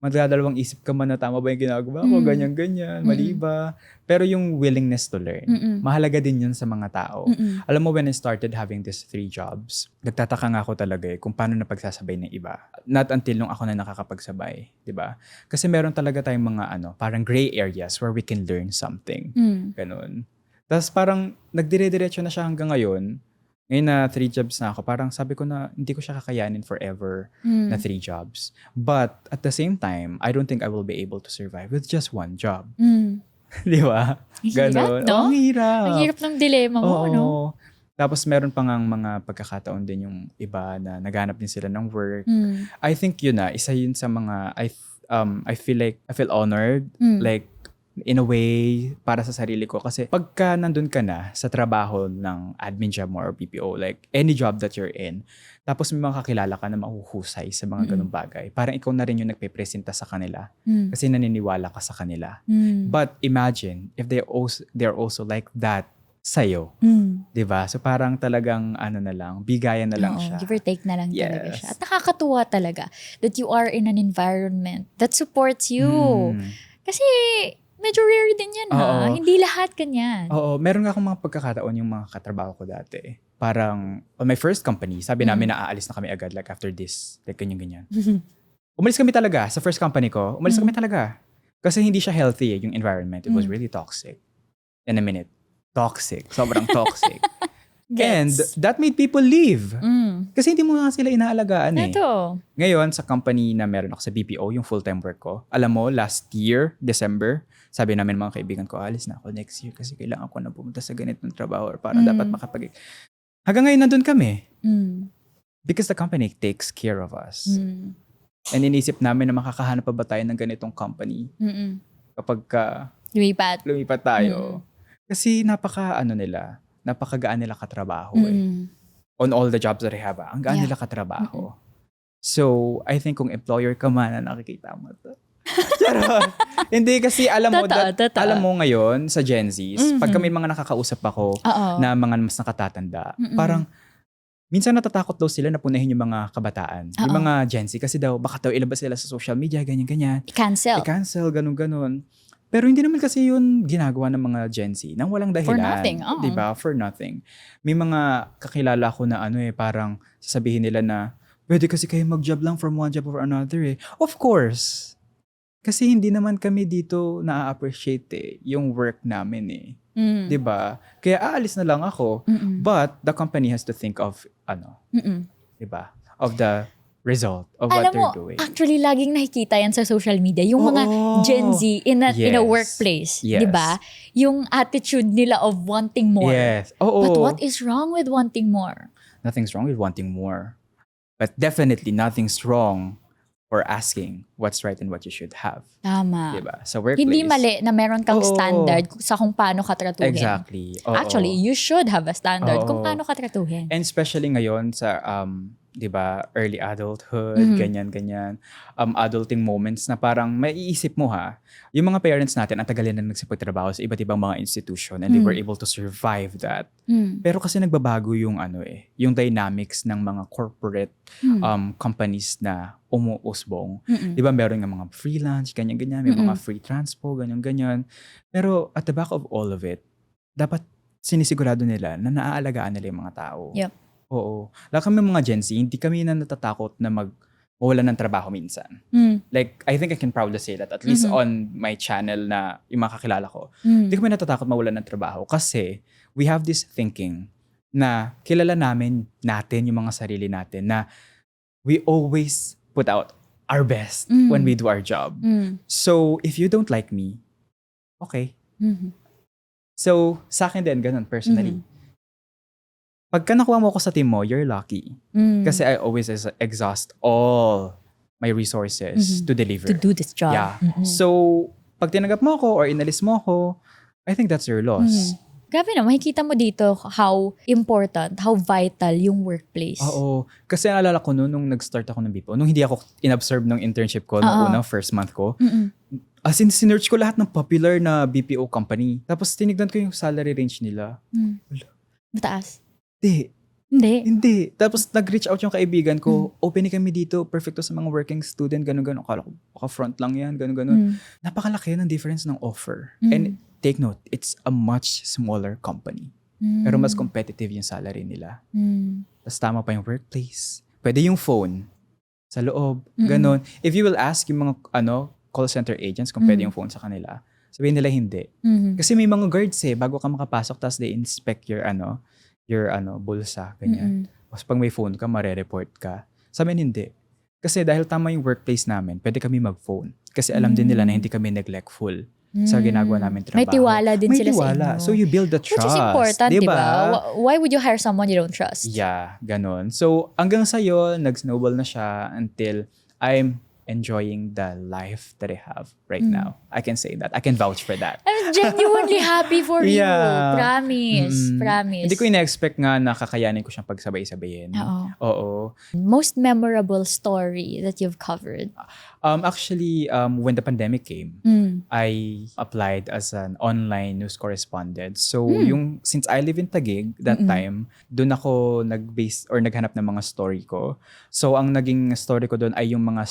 magdadalawang isip ka man na tama ba yung ginagawa ko, ganyan-ganyan, mali ba? Pero yung willingness to learn, mahalaga din yun sa mga tao. Alam mo, when I started having these 3 jobs, nagtataka nga ako talaga kung paano napagsasabay ng iba. Not until nung ako na nakakapagsabay, di ba? Kasi meron talaga tayong mga parang gray areas where we can learn something. Ganun. Tapos parang nagdire-diretso na siya hanggang ngayon. Ngayon na 3 jobs na ako, parang sabi ko na hindi ko siya kakayanin forever na 3 jobs. But at the same time, I don't think I will be able to survive with just 1 job. Di ba? Ganon. No? Ang hirap. Ang hirap ng dilema mo, no? Tapos meron pa ngang mga pagkakataon din yung iba na naghanap din sila ng work. I think isa yun sa mga, I feel honored. Like, in a way, para sa sarili ko. Kasi pagka nandun ka na sa trabaho ng admin job mo or BPO, like any job that you're in, tapos may mga kakilala ka na mahuhusay sa mga ganung bagay, parang ikaw na rin yung nagpe-presenta sa kanila. Kasi naniniwala ka sa kanila. But imagine if they're also like that sa'yo. Diba? So parang talagang na lang, bigayan na lang siya. Give or take na lang talaga siya. At nakakatuwa talaga that you are in an environment that supports you. Kasi medyo rare din yan Hindi lahat ganyan. Oo. Meron nga akong mga pagkakataon yung mga katrabaho ko dati. Parang, on my first company, sabi namin na aalis na kami agad like after this. Like ganyan-ganyan. Umalis kami talaga. Sa first company ko, umalis kami talaga. Kasi hindi siya healthy yung environment. It was really toxic. In a minute. Toxic. Sobrang toxic. And that made people leave. Kasi hindi mo nga sila inaalagaan Ito. Ngayon, sa company na meron ako sa BPO, yung full-time work ko, alam mo, last year, December, sabi namin mga kaibigan ko, alis na ako next year kasi kailangan ko na pumunta sa ganitong trabaho or parang dapat hanggang ngayon nandun kami. Because the company takes care of us. And inisip namin na makakahanap pa ba tayo ng ganitong company kapag lumipat tayo. Kasi napakagaan nila katrabaho on all the jobs that I have. Ang gaan nila katrabaho. So, I think kung employer ka man na nakikita mo to. Hindi kasi alam mo ngayon sa Gen Zs, pag kami mga nakakausap ako na mga mas nakatatanda, parang minsan natatakot daw sila na punahin yung mga kabataan. Yung mga Gen Z kasi daw baka daw ilabas sila sa social media, ganyan-ganyan. I-cancel, ganun-ganun. Pero hindi naman kasi yun ginagawa ng mga Gen Z nang walang dahilan. For nothing. Diba? For nothing. May mga kakilala ko na parang sasabihin nila na pwede kasi kayo mag-job lang from one job or another Of course. Kasi hindi naman kami dito na-appreciate yung work namin Diba? Kaya aalis na lang ako. But the company has to think of diba? Of the result of what they're doing. Actually, laging nakikita yan sa social media. Yung mga Gen Z in a workplace. Diba? Yung attitude nila of wanting more. Yes. But what is wrong with wanting more? Nothing's wrong with wanting more. But definitely nothing's wrong for asking what's right and what you should have. Tama. Diba? Sa workplace. Hindi mali na meron kang standard sa kung paano ka tratuhin. Exactly. Actually, you should have a standard kung paano ka tratuhin. And especially ngayon sa 'di ba, early adulthood, ganyan. Adulting moments na parang maiisip mo yung mga parents natin ang tagal na nagsipagtrabaho sa iba't ibang mga institution and they were able to survive that. Pero kasi nagbabago yung yung dynamics ng mga corporate companies na umuusbong. 'Di ba, meron nga mga freelance, ganyan, may mga free transpo, ganyan. Pero at the back of all of it, dapat sinisigurado nila na naaalagaan nila yung mga tao. Yep. Oo. Lalo kami mga Gen Z, hindi kami na natatakot na mawalan ng trabaho minsan. Like, I think I can proudly say that at least on my channel na yung makakilala ko. Hindi kami natatakot mawalan ng trabaho kasi we have this thinking na kilala natin yung mga sarili natin na we always put out our best when we do our job. So, if you don't like me, okay. So, sa akin din, ganun, personally. Pagka nakuha mo ako sa team mo, you're lucky. Kasi I always exhaust all my resources to deliver. To do this job. Yeah. So, pag tinanggap mo ako or inalis mo ako, I think that's your loss. Grabe na, makikita mo dito how important, how vital yung workplace. Oo. Kasi naalala ko nung nag-start ako ng BPO, nung hindi ako in-absorb ng internship ko, nung unang first month ko, as in, sinearch ko lahat ng popular na BPO company. Tapos tinignan ko yung salary range nila. Mataas? Hindi. Tapos nag-reach out yung kaibigan ko, open kami dito, perfecto sa mga working student, ganun. Akala ko, baka front lang yan, ganun. Napakalaki ng difference ng offer. And take note, it's a much smaller company. Pero mas competitive yung salary nila. Tapos tama pa yung workplace. Pwede yung phone sa loob, ganun. If you will ask yung mga call center agents kung pwede yung phone sa kanila, sabihin nila hindi. Kasi may mga guards bago ka makapasok, tapos they inspect your bulsa, ganyan. Tapos pag may phone ka, marereport ka. Sa amin, hindi. Kasi dahil tama yung workplace namin, pwede kami mag-phone. Kasi alam din nila na hindi kami neglectful sa ginagawa namin trabaho. May tiwala din sila sa inyo. So you build the trust. Which is important, diba? Why would you hire someone you don't trust? Yeah, ganun. So hanggang sa'yo, nag-snowball na siya until I'm enjoying the life that I have right now. I can say that. I can vouch for that. I'm genuinely happy for you. Promise. Hindi ko ina-expect nga na kakayanin ko siyang pagsabay-sabayin. Oo. Most memorable story that you've covered? Actually, when the pandemic came, I applied as an online news correspondent. So, since I live in Taguig that time, doon ako naghanap ng mga story ko. So, ang naging story ko doon ay yung mga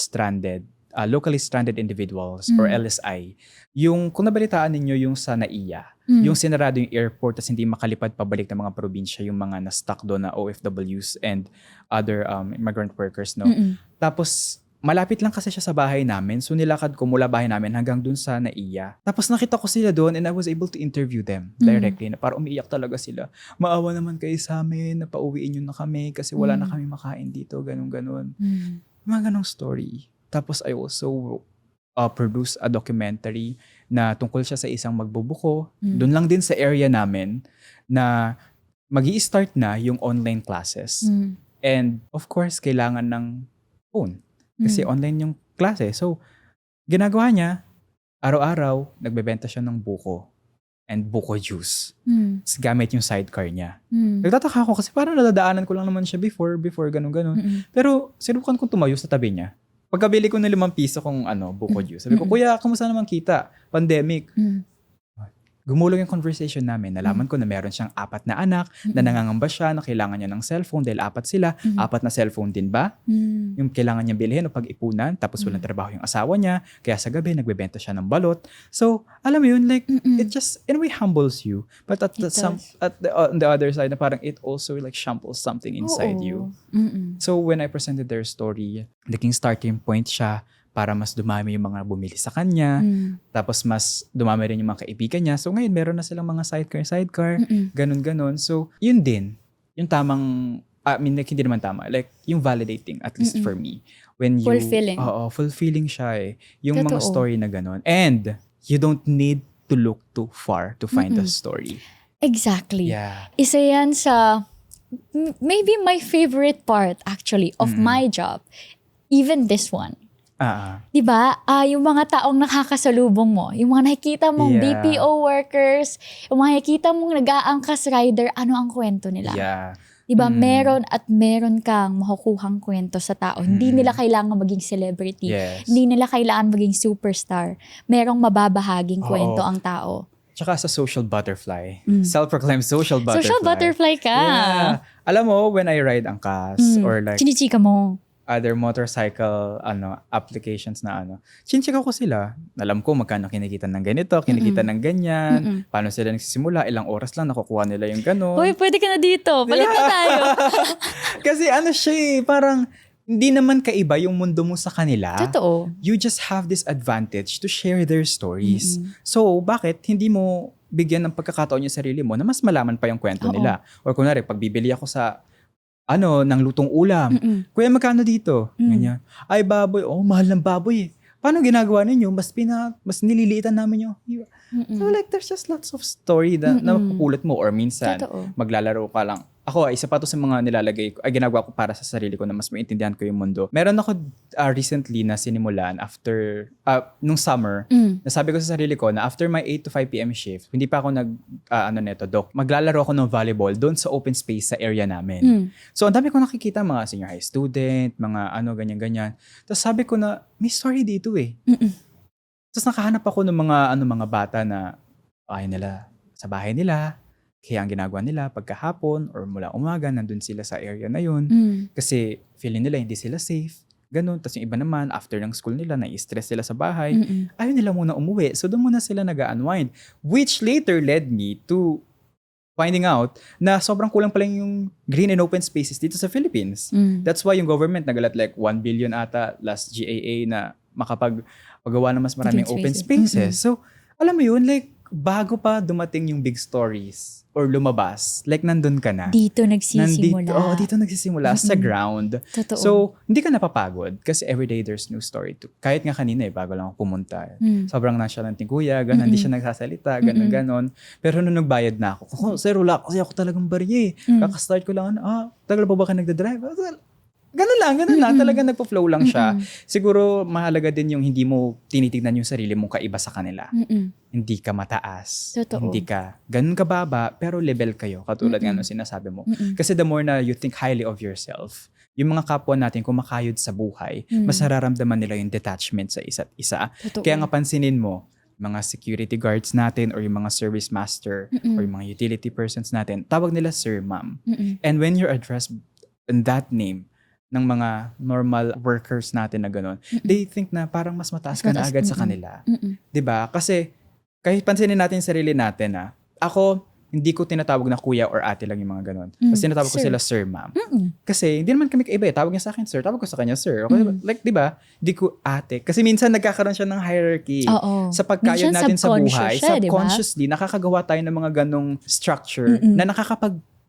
locally stranded individuals or LSI. Yung, kung nabalitaan ninyo yung sa NAIA, yung sinarado yung airport at hindi makalipad pabalik ng mga probinsya, yung mga na-stuck doon na OFWs and other immigrant workers, no? Tapos, malapit lang kasi siya sa bahay namin. So, nilakad ko mula bahay namin hanggang dun sa NAIA. Tapos, nakita ko sila doon and I was able to interview them directly. Na parang umiiyak talaga sila. Maawa naman kayo sa amin, na pauwiin nyo na kami kasi wala na kami makain dito, ganun. Mga ganong story. Tapos, I also produce a documentary na tungkol siya sa isang magbubuko. Doon lang din sa area namin na magi-start na yung online classes. And, of course, kailangan ng phone. Kasi online yung klase. So, ginagawa niya, araw-araw, nagbebenta siya ng buko and buko juice. Tapos gamit yung sidecar niya. Nagtataka ako kasi parang nadadaanan ko lang naman siya before ganun. Pero, sinubukan kong tumayo sa tabi niya. Pagkabili ko ng 5 piso kung buko juice. Sabi ko, Kuya, kamusta naman kita? Pandemic. Gumulong yung conversation namin. Nalaman ko na meron siyang 4 na anak, na nangangamba siya, na kailangan niya ng cellphone dahil 4 sila. 4 na cellphone din ba? Yung kailangan niya bilhin o pag-ipunan, tapos walang trabaho yung asawa niya, kaya sa gabi nagbebenta siya ng balot. So, alam mo yun, like, it just, in a way, humbles you. But on the other side, na parang it also like shambles something inside you. So, when I presented their story, naging starting point siya para mas dumami yung mga bumili sa kanya. Tapos mas dumami rin yung mga kaibigan niya. So ngayon, meron na silang mga sidecar. Ganun. So, yun din. Yung tamang, like, hindi naman tama. Like, yung validating, at least for me. When you, fulfilling. Fulfilling siya Yung mga story na ganun. And, you don't need to look too far to find the story. Exactly. Yeah. Isa yan sa, maybe my favorite part, actually, of my job. Even this one. Diba? Yung mga taong nakakasalubong mo, yung mga nakikita mong BPO workers, yung mga nakikita mong nag-aangkas rider, ano ang kwento nila? Yeah. Diba, meron at meron kang makukuhang kwento sa tao. Hindi nila kailangan maging celebrity. Yes. Hindi nila kailangan maging superstar. Merong mababahaging kwento Oo. ang tao. Tsaka sa social butterfly. Self-proclaimed social butterfly. Social butterfly ka. Yeah. Alam mo, when I ride angkas or like Chinichika mo. other motorcycle applications na chinchika ko sila. Alam ko magkano kinikita ng ganito, kinikita ng ganyan, paano sila nagsisimula, ilang oras lang nakukuha nila yung gano'n. Hoy, pwede ka na dito. Balik na tayo. Kasi siya parang hindi naman kaiba yung mundo mo sa kanila. Totoo. You just have this advantage to share their stories. So, bakit hindi mo bigyan ng pagkakataon yung sarili mo na mas malaman pa yung kwento nila? Or kunwari, pag bibili ako sa ng lutong ulam. Kuya, magkano dito? Ganyan. Ay, baboy. Oh, mahal ng baboy eh. Paano ginagawa ninyo? Mas nililiitan namin yung... So like, there's just lots of story na mapupulat mo. Or minsan, maglalaro ka lang. Ako, isa pa to sa mga nilalagay ko, ginagawa ko para sa sarili ko na mas maintindihan ko yung mundo. Meron ako recently na sinimulan after, nung summer, nasabi ko sa sarili ko na after my 8 to 5 p.m. shift, hindi pa ako maglalaro ako ng volleyball doon sa open space sa area namin. So, ang dami ko nakikita mga senior high student, mga ganyan-ganyan. Tapos sabi ko na, may story dito eh. Tapos nakahanap ako ng mga bata na ayaw nila sa bahay nila. Kaya ang ginagawa nila pagkahapon or mula umaga, nandun sila sa area na yun. Kasi feeling nila hindi sila safe. Ganun. Tapos yung iba naman, after ng school nila, nai-stress sila sa bahay. Ayaw nila muna umuwi. So doon muna sila nag-unwind. Which later led me to finding out na sobrang kulang pala yung green and open spaces dito sa Philippines. That's why yung government nagalat like 1 billion ata last GAA na makapagawa na mas maraming open spaces. So, alam mo yun, like, bago pa dumating yung big stories or lumabas, like nandun ka na. Dito nagsisimula. Dito nagsisimula sa ground. Totoo. So, hindi ka napapagod kasi everyday there's new story too. Kahit nga kanina bago lang ako pumunta. Sobrang nonchalant yung kuya, ganun, hindi siya nagsasalita, ganun. Pero nung nagbayad na ako, sir, wala kasi ako talagang barya eh. Kakastart ko lang, tagal pa ba ka nagdadrive? Ganun lang. Talagang nagpo-flow lang siya. Siguro, mahalaga din yung hindi mo tinitignan yung sarili mong kaiba sa kanila. Hindi ka mataas. Totoo. Hindi ka ganun kababa, pero level kayo. Katulad nga nung sinasabi mo. Kasi the more na you think highly of yourself, yung mga kapwa natin kumakayod sa buhay, mas nararamdaman nila yung detachment sa isa't isa. Totoo. Kaya nga pansinin mo, mga security guards natin or yung mga service master or yung mga utility persons natin, tawag nila sir, ma'am. And when you're addressed in that name, ng mga normal workers natin na gano'n, they think na parang mas mataas ka na agad sa kanila. 'Di ba? Kasi kahit pansinin natin yung sarili natin ako, hindi ko tinatawag na kuya or ate lang yung mga gano'n. Mas tinatawag ko sila sir, ma'am. Kasi hindi naman kami kaiba. Tawag niya sa akin sir, tawag ko sa kanya sir. Okay? Like, 'di ba? Hindi ko ate. Kasi minsan nagkakaroon siya ng hierarchy. Sa pagkayod natin sa buhay. Subconsciously, nakakagawa tayo ng mga ganong structure na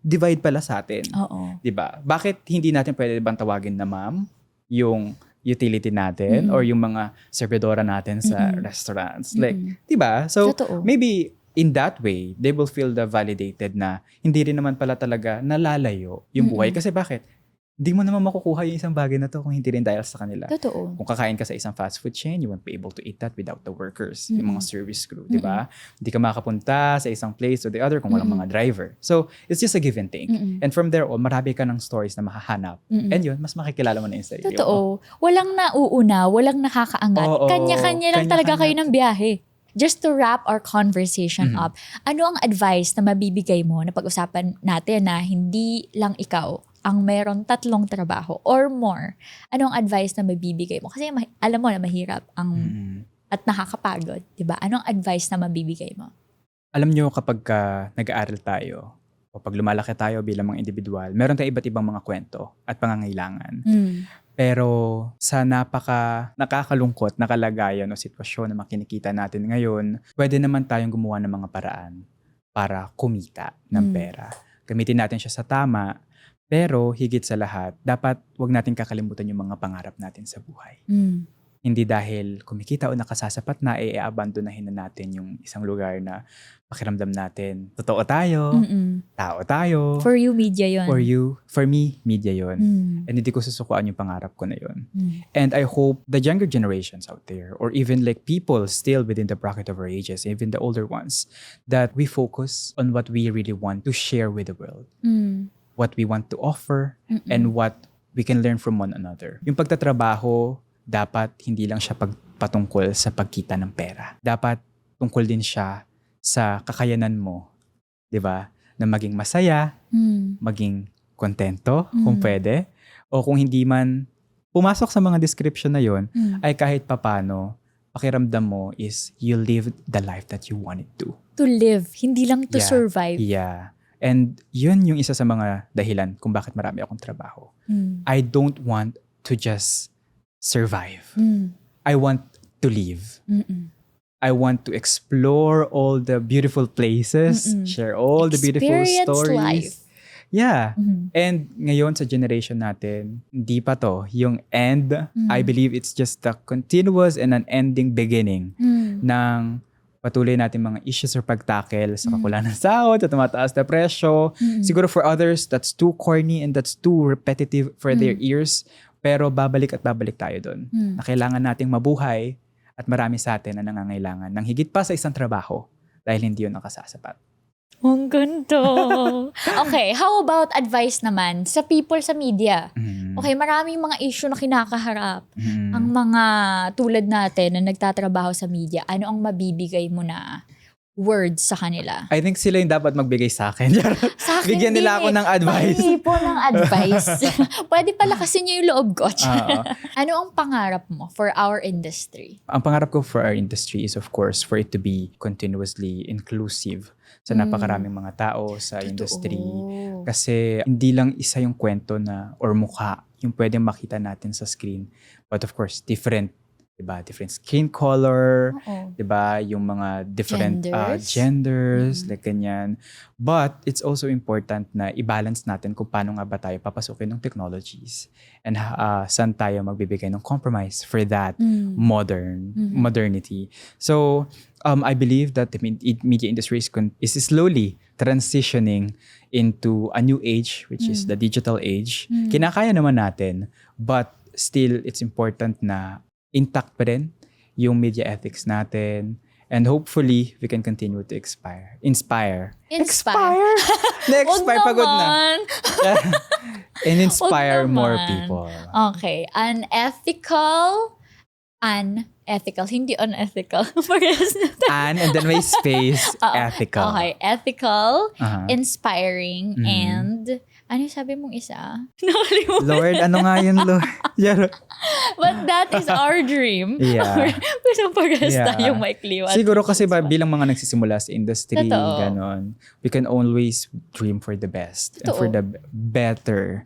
divide pala sa atin. 'Di ba? Bakit hindi natin pwede bang tawagin na ma'am yung utility natin or yung mga servidora natin sa restaurants? Like, 'di ba? So maybe in that way, they will feel validated na hindi rin naman pala talaga nalalayo yung buhay. Kasi bakit? Hindi mo naman makukuha yung isang bagay na to kung hindi rin dahil sa kanila. Totoo. Kung kakain ka sa isang fast food chain, you won't be able to eat that without the workers, yung mga service crew, di ba? Hindi ka makapunta sa isang place or the other kung walang mga driver. So, it's just a give and take. And from there on, marami ka ng stories na mahahanap. And yun, mas makikilala mo na yung sarili mo. Totoo. Walang nauuna, walang nakakaangat. Kanya-kanya lang talaga kayo ng biyahe. Just to wrap our conversation up, ano ang advice na mabibigay mo na pag-usapan natin na hindi lang ikaw ang meron 3 trabaho or more? Anong advice na mabibigay mo? Kasi alam mo na mahirap at nakakapagod, di ba? Anong advice na mabibigay mo? Alam nyo, kapag nag-aaral tayo o pag lumalaki tayo bilang mga individual, meron tayong iba't ibang mga kwento at pangangailangan. Pero sa nakakalungkot na kalagayan o sitwasyon na makinikita natin ngayon, pwede naman tayong gumawa ng mga paraan para kumita ng pera. Gamitin natin siya sa tama, pero higit sa lahat, dapat wag natin kakalimutan yung mga pangarap natin sa buhay. Hindi dahil kumikita o nakasasapat na, abandonahin na natin yung isang lugar na pakiramdam natin. Totoo tayo, tao tayo. For you, media yun. For me, media yun. And hindi ko susukuan yung pangarap ko na yun. And I hope the younger generations out there, or even like people still within the bracket of our ages, even the older ones, that we focus on what we really want to share with the world. what we want to offer, and what we can learn from one another. Yung pagtatrabaho, dapat hindi lang siya patungkol sa pagkita ng pera. Dapat tungkol din siya sa kakayanan mo, di ba? Na maging masaya, maging kontento, kung pwede. O kung hindi man pumasok sa mga description na yon, ay kahit papano, pakiramdam mo is you live the life that you wanted to. To live, hindi lang to survive. Yeah. And yun yung isa sa mga dahilan kung bakit marami akong trabaho. I don't want to just survive. I want to live. I want to explore all the beautiful places, share all the beautiful stories. Life. Yeah. And ngayon sa generation natin, hindi pa to. Yung end, I believe it's just the continuous and unending beginning ng patuloy natin mga issues or pagtakel sa kakulangan ng sahod, sa tumataas na presyo. Siguro for others, that's too corny and that's too repetitive for their ears. Pero babalik at babalik tayo doon. Na kailangan nating mabuhay at marami sa atin na nangangailangan ng higit pa sa isang trabaho dahil hindi yun nakasasapat. Ang ganda. Okay, how about advice naman sa people sa media? Okay, maraming mga issue na kinakaharap. Ang mga tulad natin na nagtatrabaho sa media, ano ang mabibigay mo na words sa kanila? I think sila yung dapat magbigay sa akin. Sa akin bigyan nila ako ng advice. Pahingi po ng advice. Pwede pala kasi niyo yung loob ko. Ano ang pangarap mo for our industry? Ang pangarap ko for our industry is of course for it to be continuously inclusive sa napakaraming mga tao sa industry. Kasi hindi lang isa yung kwento na or mukha yung pwedeng makita natin sa screen. But of course, different, diba? Different skin color, diba? Yung mga different genders, like ganyan. But it's also important na i-balance natin kung paano nga ba tayo papasukin ng technologies and saan tayo magbibigay ng compromise for that modernity. So, I believe that the media industry is slowly transitioning into a new age, which is the digital age. Kinakaya naman natin, but still, it's important na intact pa rin yung media ethics natin. And hopefully, we can continue to inspire. Na-expire, pagod na. And inspire more people. Okay. Unethical. Hindi unethical. And then may space, ethical. Okay. Ethical, inspiring, and ano sabi mong isa? Nakalimutan. Lord, ano nga yun, Lord? But that is our dream. Yeah. Gusto parehas tayong maikliwan. Siguro kasi bilang mga nagsisimula sa industry, ganon, we can always dream for the best and for the better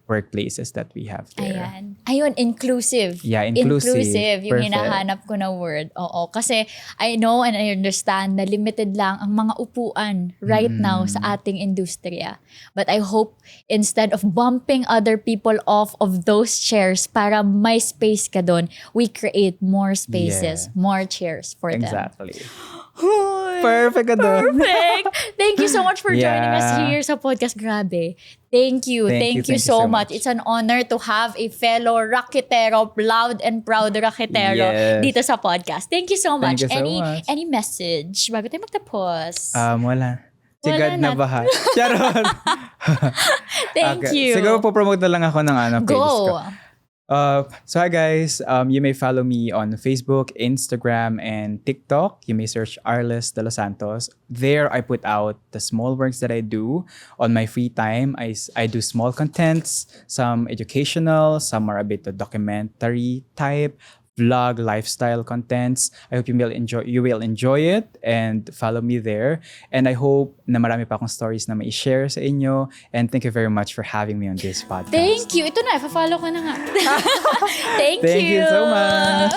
workplaces that we have there. Ayun, inclusive. Yeah, inclusive. Yung hinahanap ko na word. Oo, kasi I know and I understand na limited lang ang mga upuan right now sa ating industriya. But I hope instead of bumping other people off of those chairs para may space ka doon, we create more spaces, more chairs for them. Exactly. Perfect ka doon. Perfect. Thank you so much for joining us here sa podcast. Grabe. Thank you so much. It's an honor to have a fellow Raketero, loud and proud Raketero dito sa podcast. Thank you so much. Any message bago tayo magtapos? Wala. Si God na bahat. Charot. Thank you. Siguro po-promote na lang ako ng playlist ko. Go. So hi guys, you may follow me on Facebook, Instagram, and TikTok. You may search Arles de los Santos. There I put out the small works that I do on my free time. I do small contents, some educational, some are a bit of documentary type, vlog, lifestyle contents. I hope you will enjoy it and follow me there. And I hope na marami pa akong stories na mai-share sa inyo. And thank you very much for having me on this podcast. Thank you. Ito na, follow ko na nga. Thank you. Thank you so much.